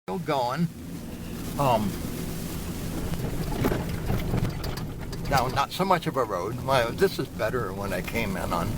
Still going. Now, not so much of a road. This is better when I came in on.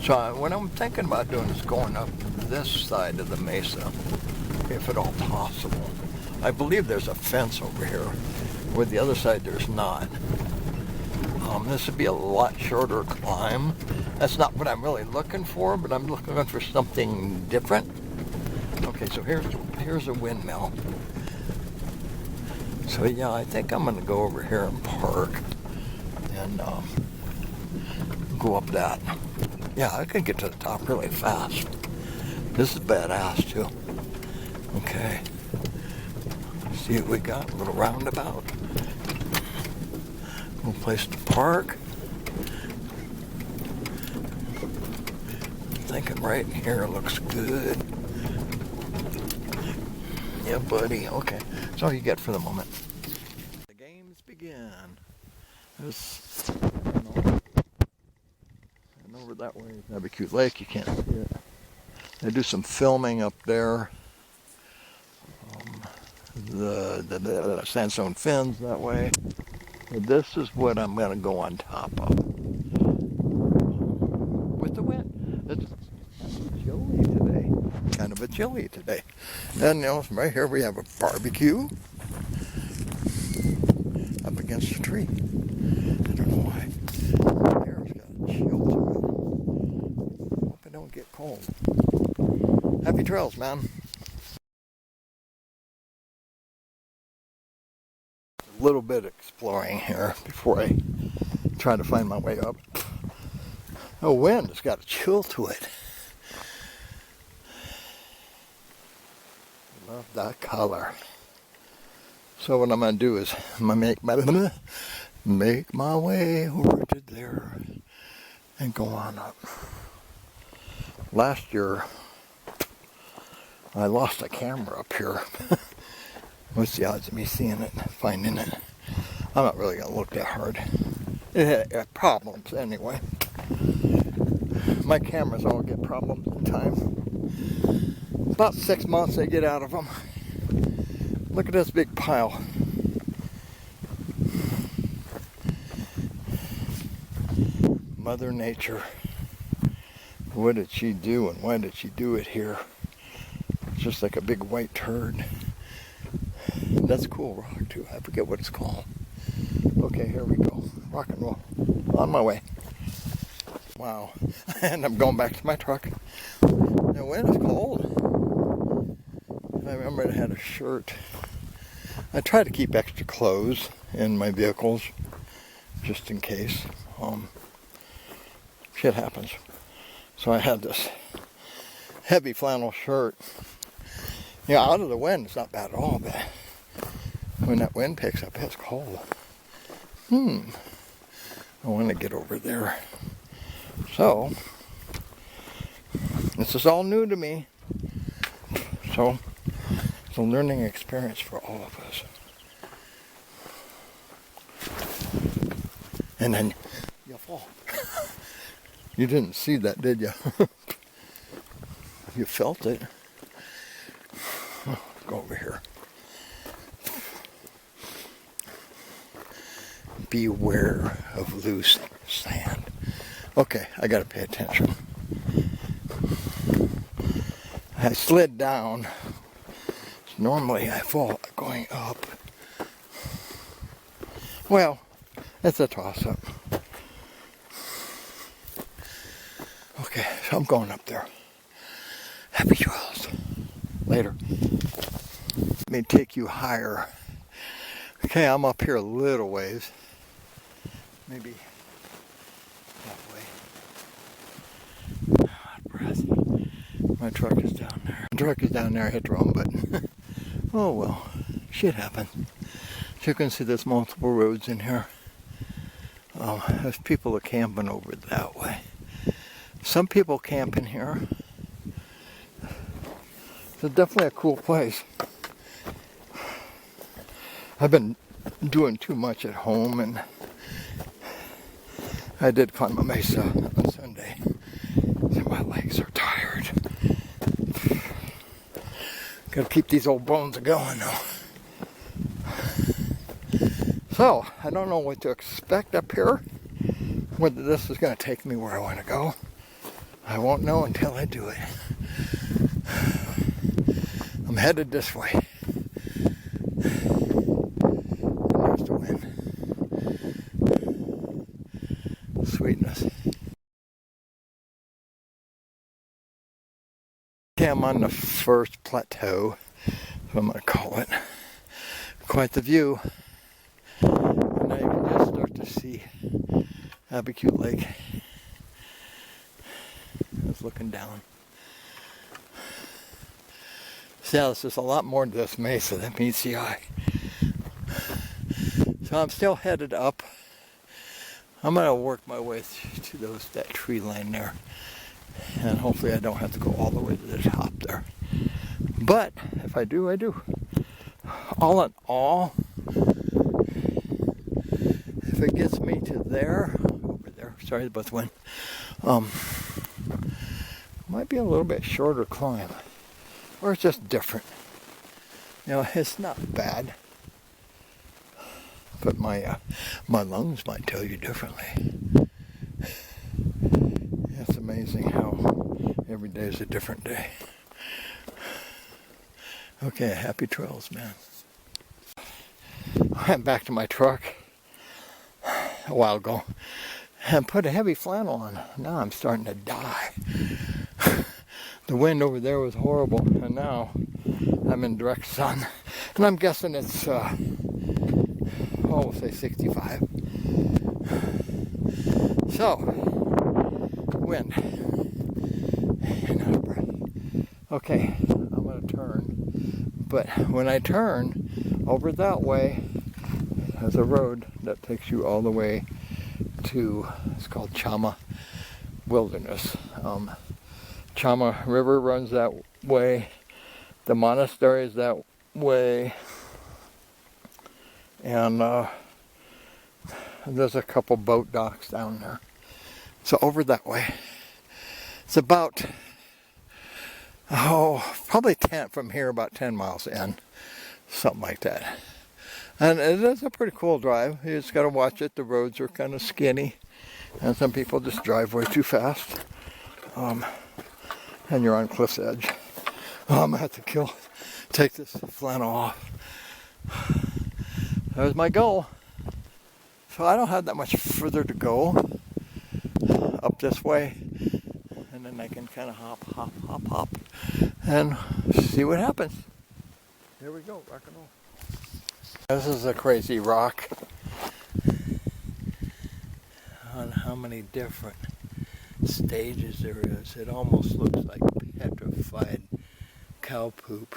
So what I'm thinking about doing is going up this side of the mesa, if at all possible. I believe there's a fence over here. With the other side, there's not. This would be a lot shorter climb. That's not what I'm really looking for, but I'm looking for something different. Okay, so here's a windmill. So yeah, I think I'm gonna go over here and park and go up that. Yeah, I could get to the top really fast. This is badass too. Okay. See what we got, a little roundabout. Little place to park. I'm thinking right here looks good. Yeah, buddy. Okay, that's all you get for the moment. The games begin. And over that way is Abiquiu Lake. You can't see it. They do some filming up there. The sandstone fins that way. This is what I'm going to go on top of. With the wind. It's chilly today. Kind of a chilly today. And you know, right here we have a barbecue up against a tree. I don't know why. The air's got a chill to it. Hope I don't get cold. Happy trails, man. A little bit exploring here before I try to find my way up. The wind has got a chill to it. Love that color. So what I'm going to do is I'm going to make my way over to there and go on up. Last year I lost a camera up here. What's the odds of me seeing it, finding it? I'm not really going to look that hard. It had problems anyway. My cameras all get problems in time. About 6 months they get out of them. Look at this big pile. Mother Nature. What did she do and why did she do it here? It's just like a big white turd. That's a cool rock too. I forget what it's called. Okay, here we go. Rock and roll. On my way. Wow. And I'm going back to my truck. The wind is cold. I remember I had a shirt. I try to keep extra clothes in my vehicles just in case. Shit happens. So I had this heavy flannel shirt. You know, out of the wind, it's not bad at all, but when that wind picks up, it's cold. I want to get over there. So, this is all new to me. So, it's a learning experience for all of us. And then, you fall. You didn't see that, did you? You felt it. Go over here. Beware of loose sand. Okay, I gotta pay attention. I slid down. Normally I fall going up. Well, it's a toss-up. Okay, so I'm going up there. Happy trails. Later. Let me take you higher. Okay, I'm up here a little ways. Maybe that way. Hot breath. My truck is down there. My truck is down there. I hit the wrong button. Oh well, shit happens. So you can see there's multiple roads in here. There's people are camping over that way. Some people camp in here. It's definitely a cool place. I've been doing too much at home, and I did climb a mesa on Sunday. So my legs are tired. Gotta keep these old bones going though. So, I don't know what to expect up here. Whether this is gonna take me where I want to go. I won't know until I do it. I'm headed this way. There's the wind. Sweetness. Okay, I'm on the first plateau, so I'm going to call it. Quite the view. And I can just start to see Abiquiu Lake. I was looking down. So yeah, there's a lot more to this mesa than meets the eye. So I'm still headed up. I'm going to work my way to that tree line there. And hopefully I don't have to go all the way to the top there. But if I do, I do. All in all, if it gets me to there, over there, sorry about the wind, might be a little bit shorter climb. Or it's just different. You know, it's not bad. But my lungs might tell you differently. It's amazing how every day is a different day. Okay, happy trails, man. I went back to my truck a while ago and put a heavy flannel on. Now I'm starting to die. The wind over there was horrible, and now I'm in direct sun. And I'm guessing it's, we'll say 65. So, wind. And out of breath. Okay, I'm going to turn. But when I turn over that way, there's a road that takes you all the way to, it's called Chama Wilderness. Chama River runs that way. The monastery is that way. And there's a couple boat docks down there. So over that way. It's about, probably 10 from here, about 10 miles in. Something like that. And it is a pretty cool drive. You just got to watch it. The roads are kind of skinny. And some people just drive way too fast. And you're on cliff's edge. I'm going to have to take this flannel off. That was my goal. So I don't have that much further to go up this way. And then I can kind of hop, and see what happens. Here we go, rock and roll. This is a crazy rock. On how many different stages there is. It almost looks like petrified cow poop.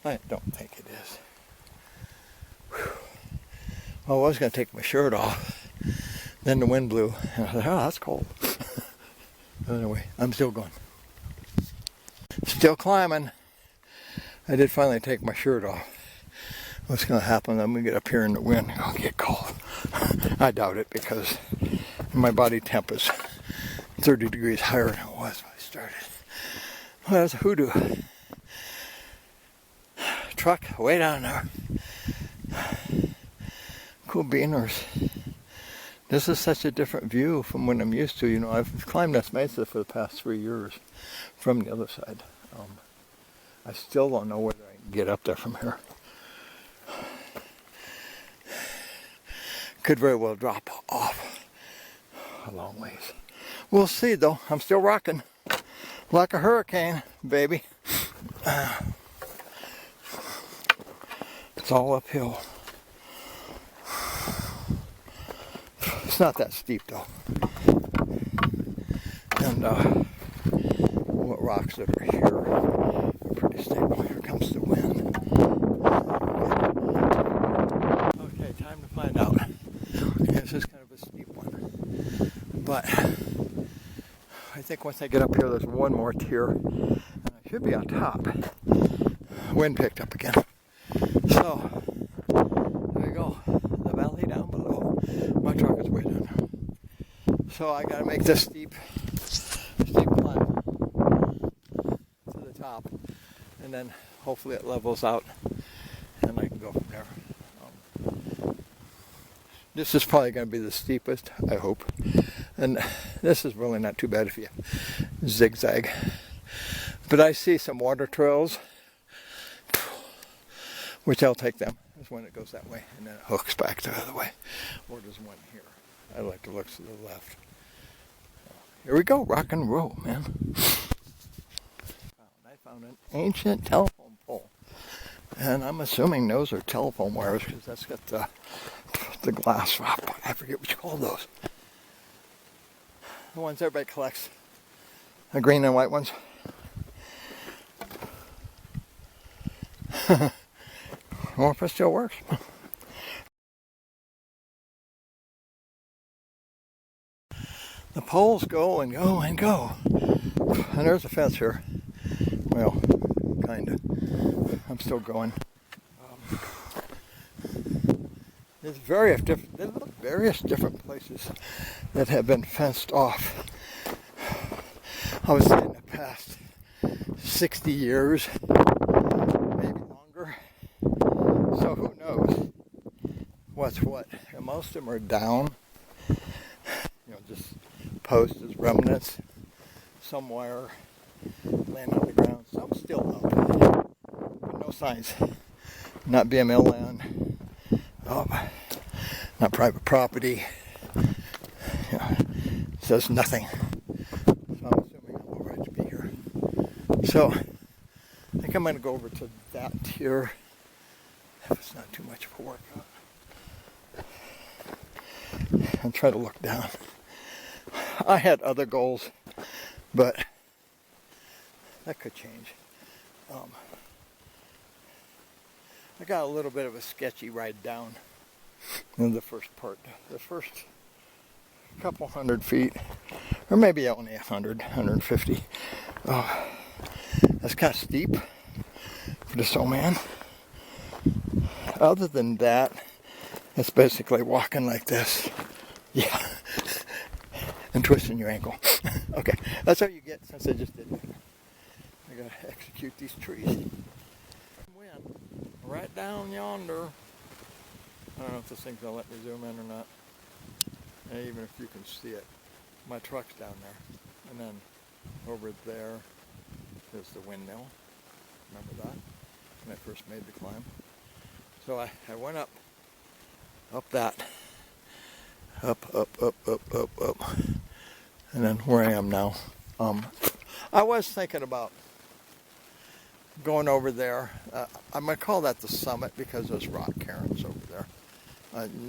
I don't think it is. Whew. Well, I was going to take my shirt off. Then the wind blew. And I thought, oh, that's cold. Anyway, I'm still going. Still climbing. I did finally take my shirt off. What's going to happen? I'm going to get up here in the wind and I'll get cold. I doubt it because my body temp is 30 degrees higher than it was when I started. Well, that's a hoodoo. Truck way down there. Cool beaners. This is such a different view from what I'm used to. You know, I've climbed this mesa for the past 3 years from the other side. I still don't know whether I can get up there from here. Could very well drop off a long ways. We'll see though. I'm still rocking like a hurricane, baby. It's all uphill. It's not that steep though. And what rocks that are here are pretty stable. Here comes the wind. Okay, time to find out. This is kind of a steep one. But I think once I get up here, there's one more tier. And I should be on top. Wind picked up again. So, there you go. The valley down below. My truck is way down now. So I gotta make this steep climb to the top. And then hopefully it levels out and I can go from there. This is probably going to be the steepest, I hope. And this is really not too bad if you zigzag. But I see some water trails, which I'll take them. That's when it goes that way, and then it hooks back the other way. Or there's one here. I like to look to the left. Here we go, rock and roll, man. I found an ancient telephone pole. And I'm assuming those are telephone wires because that's got the glass wrap. I forget what you call those. The ones everybody collects. The green and white ones. Well, if it still works. The poles go and go and go. And there's a fence here. Well, kind of. I'm still going. There's various different places that have been fenced off. I would say in the past 60 years, maybe longer. So who knows what's what? And most of them are down. Just posts as remnants. Some wire laying on the ground. Some still up. But no signs. Not BML land. Not private property. Says nothing. So I'm assuming I'm alright to be here. So I think I'm going to go over to that here. If it's not too much of a workout. And try to look down. I had other goals, but that could change. I got a little bit of a sketchy ride down in the first part. The first couple 100 feet, or maybe only 100, 150. That's kind of steep for this old man. Other than that, it's basically walking like this. Yeah. And twisting your ankle. Okay, that's how you get since I just did that. I gotta execute these trees. Wind right down yonder. I don't know if this thing's gonna let me zoom in or not. And even if you can see it, my truck's down there. And then over there is the windmill. Remember that? When I first made the climb. So I went up that. Up. And then where I am now. I was thinking about going over there. I'm going to call that the summit because there's rock cairns over there.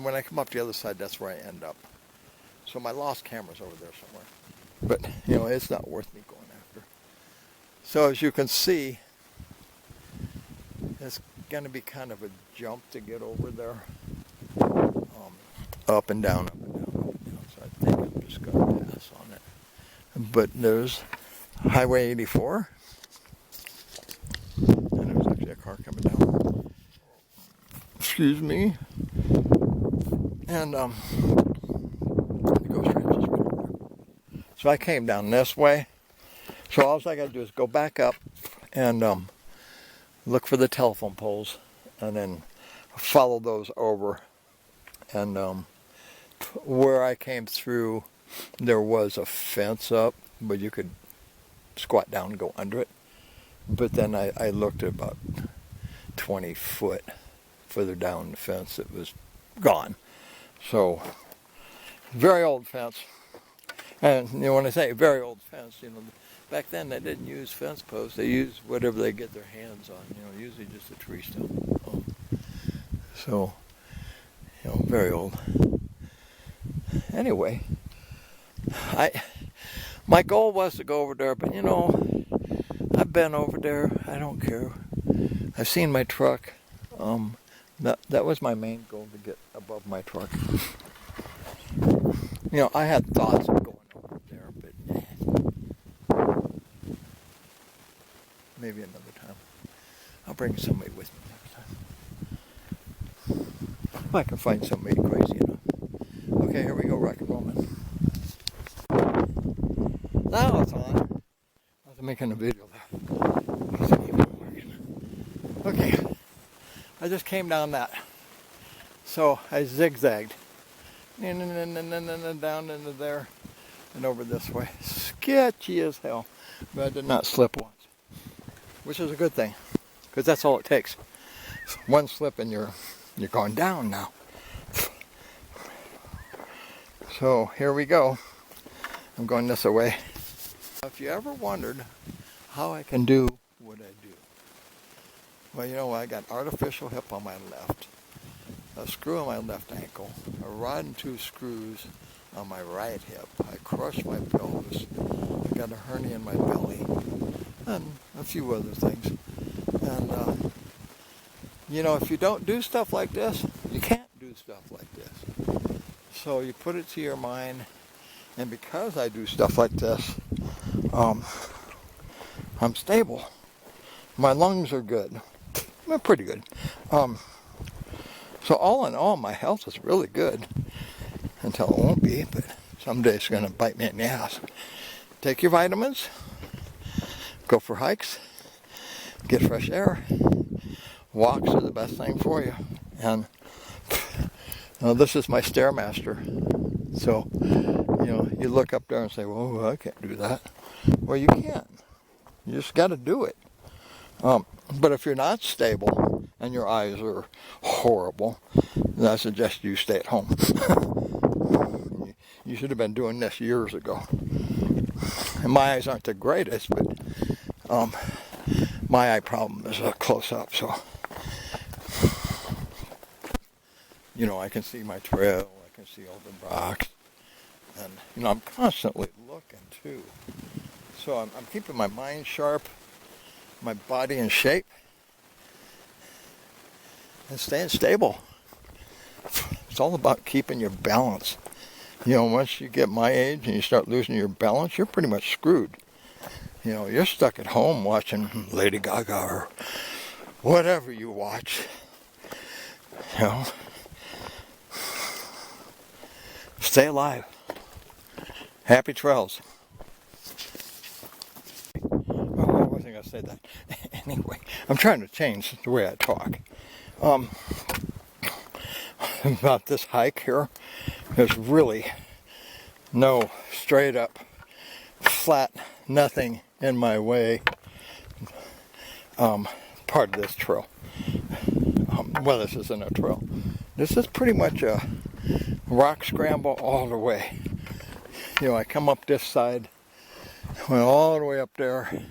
When I come up the other side, that's where I end up. So my lost camera's over there somewhere. But, it's not worth me going after. So as you can see, it's going to be kind of a jump to get over there. Up and down. So I think I'm just going to pass on it. But there's Highway 84. And there's actually a car coming down. Excuse me. And it goes right just right over there. So I came down this way. So all I got to do is go back up and look for the telephone poles and then follow those over. And where I came through, there was a fence up, but you could squat down and go under it. But then I looked at about 20 foot further down the fence. It was gone. So, very old fence. And when I say very old fence, back then they didn't use fence posts. They used whatever they get their hands on. Usually just a tree stump. So, very old. Anyway, my goal was to go over there, but I've been over there. I don't care. I've seen my truck. That was my main goal, to get above my truck. I had thoughts of going over there, but maybe another time. I'll bring somebody with me next time. If I can find somebody crazy enough. Okay, here we go, rock and roll, man. Now it's on. I was making a video there. Wasn't even working. Okay, I just came down that. So I zigzagged. And down into there and over this way. Sketchy as hell. But I did not slip once. Which is a good thing. Because that's all it takes. One slip and you're going down now. So here we go. I'm going this way. If you ever wondered how I can do what I do. Well, you know, I got artificial hip on my left, a screw on my left ankle, a rod and 2 screws on my right hip. I crushed my pelvis. I got a hernia in my belly, and a few other things. And, you know, if you don't do stuff like this, you can't do stuff like this. So you put it to your mind, and because I do stuff like this, I'm stable. My lungs are good. They're pretty good. So all in all, my health is really good. Until it won't be, but someday it's going to bite me in the ass. Take your vitamins. Go for hikes. Get fresh air. Walks are the best thing for you. And this is my Stairmaster. So, you know, you look up there and say, well, I can't do that. Well, you can. You just got to do it. But if you're not stable and your eyes are horrible, then I suggest you stay at home. You should have been doing this years ago. And my eyes aren't the greatest, but my eye problem is close up, so you know, I can see my trail, I can see all the rocks, and you know, I'm constantly looking too. So I'm keeping my mind sharp, my body in shape, and staying stable. It's all about keeping your balance. You know, once you get my age and you start losing your balance, you're pretty much screwed. You know, you're stuck at home watching Lady Gaga or whatever you watch. You know, stay alive. Happy trails. Oh, I wasn't going to say that. Anyway, I'm trying to change the way I talk. About this hike here, there's really no straight up, flat, nothing in my way part of this trail. Well, this isn't a trail. This is pretty much a rock scramble all the way. You know, I come up this side, went all the way up there,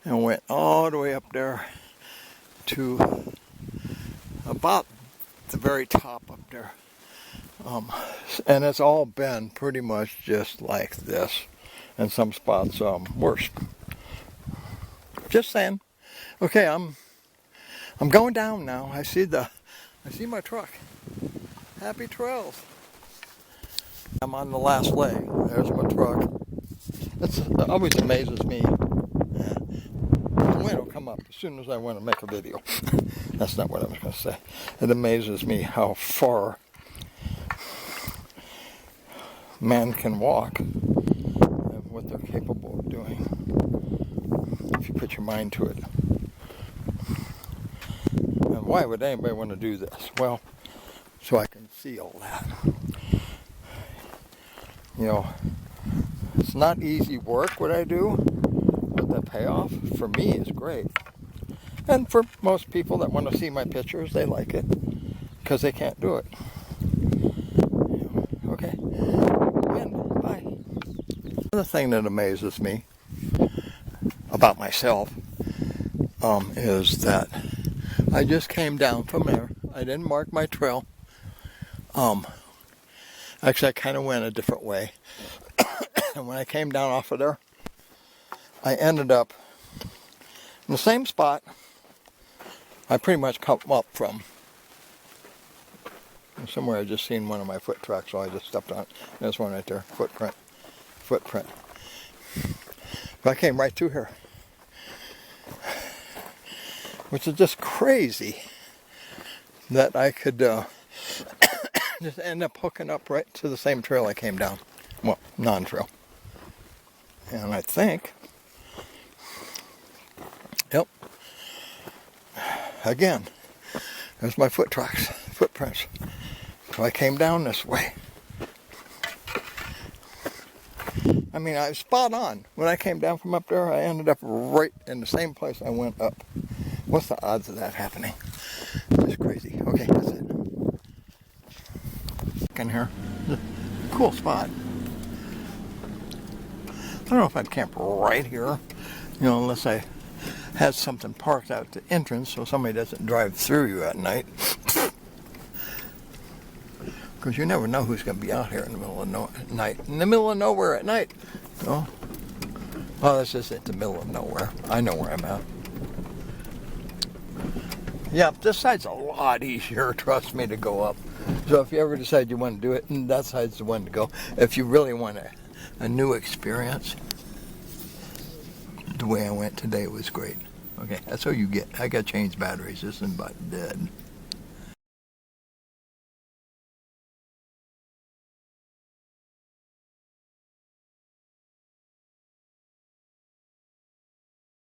and went all the way up there to about the very top up there. And it's all been pretty much just like this. And some spots worse. Just saying. Okay, I'm going down now. I see my truck. Happy trails. I'm on the last leg. There's my truck. It always amazes me. The wind will come up as soon as I want to make a video. That's not what I was going to say. It amazes me how far man can walk and what they're capable of doing if you put your mind to it. And why would anybody want to do this? Well, so I can see all that. You know, it's not easy work what I do, but the payoff for me is great. And for most people that want to see my pictures, they like it because they can't do it. Okay. And bye. Another thing that amazes me about myself is that I just came down from there. I didn't mark my trail. Actually, I kind of went a different way. And when I came down off of there, I ended up in the same spot I pretty much come up from. Somewhere I just seen one of my foot tracks, so I just stepped on it. There's one right there, footprint. But I came right through here. Which is just crazy that I could just end up hooking up right to the same trail I came down. Well, non-trail. And I think, yep, again, there's my footprints. So I came down this way. I mean, I was spot on. When I came down from up there, I ended up right in the same place I went up. What's the odds of that happening? It's crazy. Okay, that's it. In here. Cool spot. I don't know if I'd camp right here, unless I had something parked out at the entrance so somebody doesn't drive through you at night. Because you never know who's going to be out here in the middle of night. In the middle of nowhere at night. Oh, this isn't the middle of nowhere. I know where I'm at. Yeah, this side's a lot easier, trust me, to go up. So if you ever decide you want to do it, that side's the one to go. If you really want a new experience, the way I went today was great. Okay, that's all you get. I got to change batteries. This is about dead.